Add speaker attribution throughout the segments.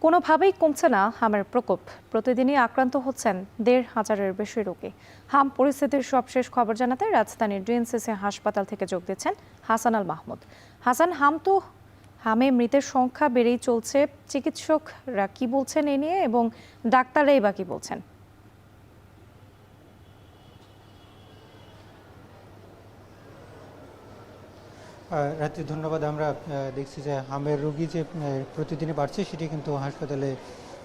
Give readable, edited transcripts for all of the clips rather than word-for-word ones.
Speaker 1: কোনোভাবেই কমছে না হামের প্রকোপ। প্রতিদিনই আক্রান্ত হচ্ছেন ১৫০০-এর বেশি রোগী। হাম পরিস্থিতির সবশেষ খবর জানাতে রাজধানীর ডিএনসিসি হাসপাতাল থেকে যোগ দিচ্ছেন হাসান আল মাহমুদ। হাসান, হামে মৃতের সংখ্যা বেড়েই চলছে। চিকিৎসকরা কি বলছেন এ নিয়ে এবং ডাক্তাররাই বা কি বলছেন?
Speaker 2: রাত্রি ধন্যবাদ। আমরা দেখছি যে হামের রোগী যে প্রতিদিনই বাড়ছে সেটি কিন্তু হাসপাতালে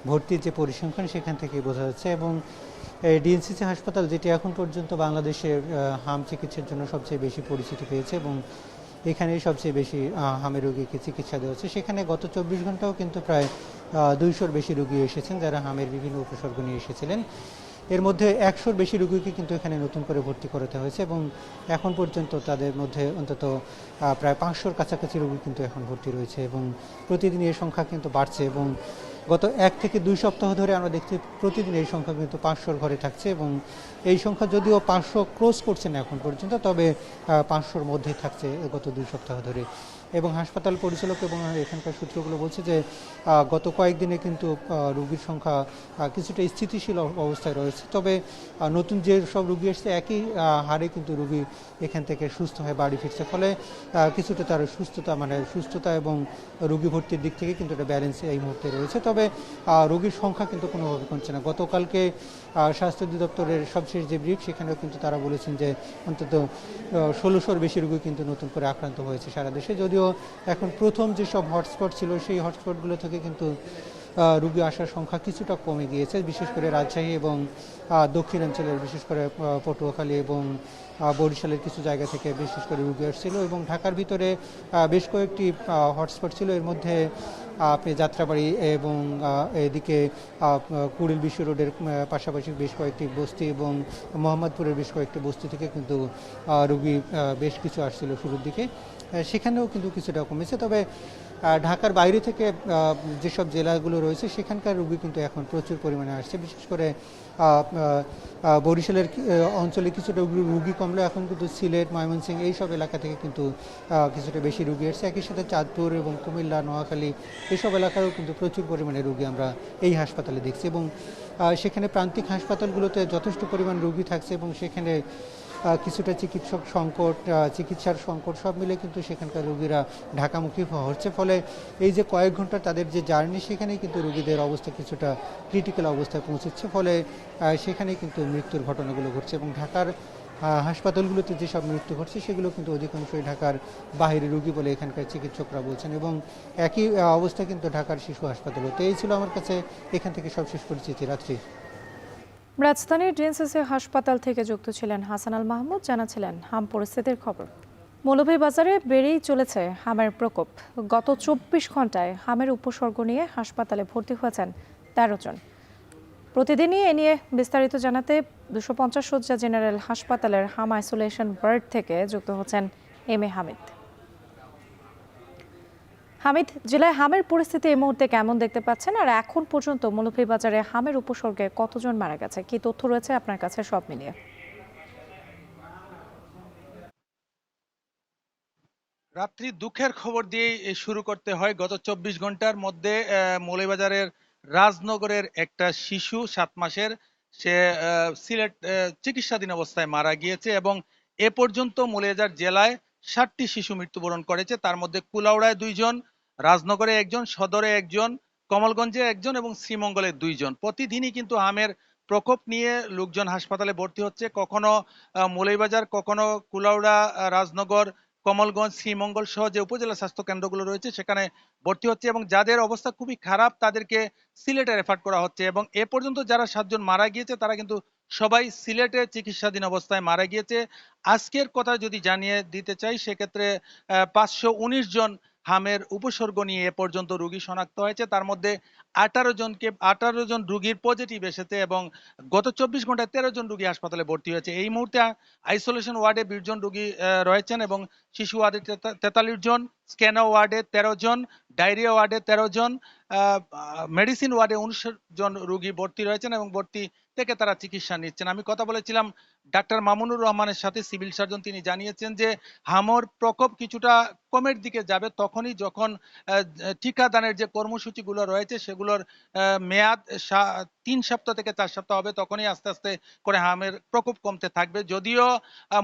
Speaker 2: ভর্তির যে পরিসংখ্যান সেখান থেকে বোঝা যাচ্ছে। এবং ডিএনসিসি হাসপাতাল যেটি এখন পর্যন্ত বাংলাদেশের হাম চিকিৎসার জন্য সবচেয়ে বেশি পরিচিতি পেয়েছে এবং এখানেই সবচেয়ে বেশি হামের রোগীকে চিকিৎসা দেওয়া হচ্ছে। সেখানে গত ২৪ ঘন্টাও কিন্তু প্রায় ২০০-র বেশি রোগী এসেছেন যারা হামের বিভিন্ন উপসর্গ নিয়ে এসেছিলেন। এর মধ্যে ১০০-র বেশি রোগীকে কিন্তু এখানে নতুন করে ভর্তি করাতে হয়েছে এবং এখন পর্যন্ত তাদের মধ্যে অন্তত প্রায় ৫০০-র কাছাকাছি রোগী কিন্তু এখন ভর্তি রয়েছে এবং প্রতিদিন এই সংখ্যা কিন্তু বাড়ছে। এবং গত ১ থেকে ২ সপ্তাহ ধরে আমরা দেখছি প্রতিদিন এই সংখ্যা কিন্তু ৫০০-র ঘরে থাকছে এবং এই সংখ্যা যদিও ৫০০ ক্রস করছে না এখন পর্যন্ত, তবে ৫০০-র মধ্যেই থাকছে গত ২ সপ্তাহ ধরে। এবং হাসপাতাল পরিচালক এবং এখানকার সূত্রগুলো বলছে যে গত কয়েকদিনে কিন্তু রোগীর সংখ্যা কিছুটা স্থিতিশীল অবস্থায় রয়েছে। তবে নতুন যে সব রোগী এসছে একই হারে কিন্তু রোগী এখান থেকে সুস্থ হয়ে বাড়ি ফিরছে। ফলে কিছুটা তার সুস্থতা এবং রোগী ভর্তির দিক থেকে কিন্তু একটা ব্যালেন্স এই মুহূর্তে রয়েছে। তবে রোগীর সংখ্যা কিন্তু কোনোভাবে কমছে না। গতকালকে স্বাস্থ্য অধিদপ্তরের সবশেষ যে ব্রিফ সেখানেও কিন্তু তারা বলেছেন যে অন্তত ১৬০০-র বেশি রোগী কিন্তু নতুন করে আক্রান্ত হয়েছে সারা দেশে। যদিও এখন প্রথম যেসব হটস্পট ছিল সেই হটস্পটগুলো থেকে কিন্তু রোগী আসার সংখ্যা কিছুটা কমে গিয়েছে, বিশেষ করে রাজশাহী এবং দক্ষিণাঞ্চলের বিশেষ করে পটুয়াখালী এবং বরিশালের কিছু জায়গা থেকে বিশেষ করে রোগী আসছিল। এবং ঢাকার ভিতরে বেশ কয়েকটি হটস্পট ছিল। এর মধ্যে আপনি যাত্রাবাড়ি এবং এদিকে কুড়িল বিশ্ব রোডের পাশাপাশি বেশ কয়েকটি বস্তি এবং মোহাম্মদপুরের বেশ কয়েকটি বস্তি থেকে কিন্তু রোগী বেশ কিছু আসছিল শুরুর দিকে। সেখানেও কিন্তু কিছুটা কমেছে। তবে ঢাকার বাইরে থেকে যেসব জেলাগুলো রয়েছে সেখানকার রোগী কিন্তু এখন প্রচুর পরিমাণে আসছে। বিশেষ করে বরিশালের অঞ্চলে কিছুটা রোগী কমলেও এখন কিন্তু সিলেট, ময়মনসিংহ এইসব এলাকা থেকে কিন্তু কিছুটা বেশি রোগী আসছে। একই সাথে চাঁদপুর এবং কুমিল্লা, নোয়াখালী এইসব এলাকারও কিন্তু প্রচুর পরিমাণে রোগী আমরা এই হাসপাতালে দেখছি। এবং সেখানে প্রান্তিক হাসপাতালগুলোতে যথেষ্ট পরিমাণ রোগী থাকছে এবং সেখানে কিছুটা চিকিৎসার সংকট সব মিলে কিন্তু সেখানকার রোগীরা ঢাকামুখী হচ্ছে। ফলে এই যে কয়েক ঘন্টা তাদের যে জার্নি সেখানেই কিন্তু রোগীদের অবস্থা কিছুটা ক্রিটিক্যাল অবস্থায় পৌঁছচ্ছে। ফলে সেখানেই কিন্তু মৃত্যুর ঘটনাগুলো ঘটছে। এবং ঢাকার হাসপাতালগুলোতে যেসব মৃত্যু ঘটছে সেগুলো কিন্তু অধিকাংশই ঢাকার বাইরে রোগী বলে এখানকার চিকিৎসকরা বলছেন। এবং একই অবস্থা কিন্তু ঢাকার শিশু হাসপাতালও। তো এই ছিল আমার কাছে এখান থেকে সবশেষ পরিচিতি। রাত্রি।
Speaker 1: রাজধানীর ডিএনসিসি হাসপাতাল থেকে যুক্ত ছিলেন হাসান আল মাহমুদ, জানাচ্ছিলেন হাম পরিস্থিতির খবর। মৌলভীবাজারে বেড়েই চলেছে হামের প্রকোপ। গত ২৪ ঘন্টায় হামের উপসর্গ নিয়ে হাসপাতালে ভর্তি হয়েছেন ১৩ জন। প্রতিদিনই এ নিয়ে বিস্তারিত জানাতে ২৫০ শয্যা জেনারেল হাসপাতালের হাম আইসোলেশন ওয়ার্ড থেকে যুক্ত হচ্ছেন এম এ হামিদ। হামিদ, জেলায় হামের পরিস্থিতি এই মুহূর্তে কেমন দেখতে পাচ্ছেন, আর এখন পর্যন্ত মৌলভীবাজারে হামের উপসর্গে কতজন মারা গেছে, কি তথ্য রয়েছে আপনার কাছে সব মিলিয়ে?
Speaker 3: রাত্রি দুঃখের খবর দিয়েই শুরু করতে হয়। গত ২৪ ঘন্টার মধ্যে মৌলভীবাজারের রাজনগরের একটা শিশু ৭ মাসের, সে সিলেট চিকিৎসাধীন অবস্থায় মারা গিয়েছে এবং এ পর্যন্ত মৌলভীবাজার জেলায় ৬০টি শিশু মৃত্যুবরণ করেছে। তার মধ্যে কুলাউড়ায় ২ জন, রাজনগরে ১ জন, সদরে ১ জন, কমলগঞ্জে ১ জন এবং শ্রীমঙ্গলে ২ জন। প্রতিদিনই কিন্তু হামের প্রকোপ নিয়ে লোকজন হাসপাতালে ভর্তি হচ্ছে। কখনো মৌলভীবাজার, কখনো কুলাউড়া, রাজনগর, কমলগঞ্জ, শ্রীমঙ্গল সহ যে উপজেলা স্বাস্থ্য কেন্দ্রগুলো রয়েছে সেখানে ভর্তি হচ্ছে এবং যাদের অবস্থা খুবই খারাপ তাদেরকে সিলেটে রেফার করা হচ্ছে। এবং এ পর্যন্ত যারা ৭ জন মারা গিয়েছে তারা কিন্তু সবাই সিলেটে চিকিৎসাধীন অবস্থায় মারা গিয়েছে। আজকের কথা যদি জানিয়ে দিতে চাই সেক্ষেত্রে ৫১৯ জন হামের উপসর্গ নিয়ে এ পর্যন্ত রোগী শনাক্ত হয়েছে। তার মধ্যে ১৮ জন রোগীর পজিটিভ এসেছে এবং গত ২৪ ঘন্টায় ১৩ জন রোগী হাসপাতালে ভর্তি হয়েছে। এই মুহূর্তে আইসোলেশন ওয়ার্ডে ২০ জন রোগী রয়েছেন এবং শিশু ওয়ার্ডে ৪৩ জন, স্ক্যানা ওয়ার্ডে ১৩ জন, ডায়রিয়া ওয়ার্ডে ১৩ জন, মেডিসিন ওয়ার্ডে ১৯ জন রোগী ভর্তি রয়েছেন এবং ভর্তি থেকে তারা চিকিৎসা নিচ্ছেন। আমি কথা বলেছিলাম ডাক্তার মামুনুর রহমানের সাথে সিভিল সার্জন তিনি জানিয়েছেন যে হামর প্রকোপ কিছুটা কমের দিকে যাবে তখনই যখন টিকাদানের যে কর্মসূচিগুলো রয়েছে সেগুলোর মেয়াদ 3 সপ্তাহ থেকে 4 সপ্তাহ হবে, তখনই আস্তে আস্তে করে হামের প্রকোপ কমতে থাকবে। যদিও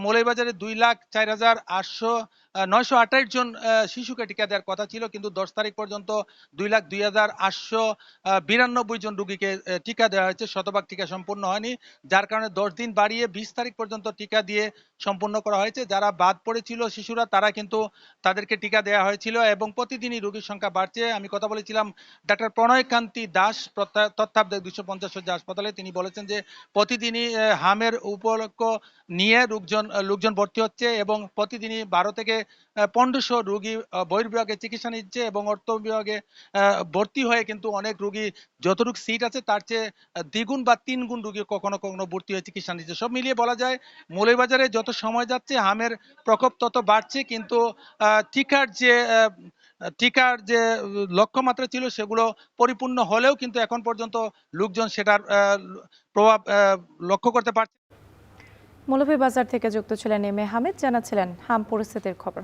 Speaker 3: মৌলভীবাজারে 2,04,928 জন শিশুকে টিকা দেওয়ার কথা ছিল, কিন্তু 10 তারিখ পর্যন্ত 2,02,892 জন রোগীকে টিকা দেওয়া হয়েছে, শতভাগ টিকা সম্পূর্ণ হয়নি, যার কারণে 10 দিন বাড়িয়ে 20 তারিখ পর্যন্ত টিকা দিয়ে সম্পূর্ণ করা হয়েছে। যারা বাদ পড়েছিল শিশুরা তারা কিন্তু তাদেরকে টিকা দেওয়া হয়েছিল এবং প্রতিদিনই রোগীর সংখ্যা বাড়ছে। আমি কথা বলেছিলাম ডাক্তার প্রণয়কান্তি দাস তত্ত্বাবধায়ক 250 শয্যা হাসপাতালে, তিনি বলেছেন যে প্রতিদিনই হামের উপলক্ষ নিয়ে লোকজন ভর্তি হচ্ছে এবং প্রতিদিনই 12 থেকে 1500 রোগী বহির্বিভাগে চিকিৎসা নিচ্ছে এবং অর্থ বিভাগে ভর্তি হয়ে কিন্তু অনেক রোগী যতটুকু সিট আছে তার চেয়ে দ্বিগুণ বা 3 গুণ রোগী কখনো কখনো ভর্তি হয়ে চিকিৎসা নিচ্ছে। সব মিলিয়ে বলা যায় মৌলভীবাজারে যত সময় যাচ্ছে হামের প্রকোপ তত বাড়ছে, কিন্তু টিকার যে লক্ষ্যমাত্রা ছিল সেগুলো পরিপূর্ণ হলেও কিন্তু এখন পর্যন্ত লোকজন সেটার প্রভাব লক্ষ্য করতে পারছে।
Speaker 1: মৌলভীবাজার থেকে যুক্ত ছিলেন এম এ হামিদ, জানাচ্ছিলেন হাম পরিস্থিতির খবর।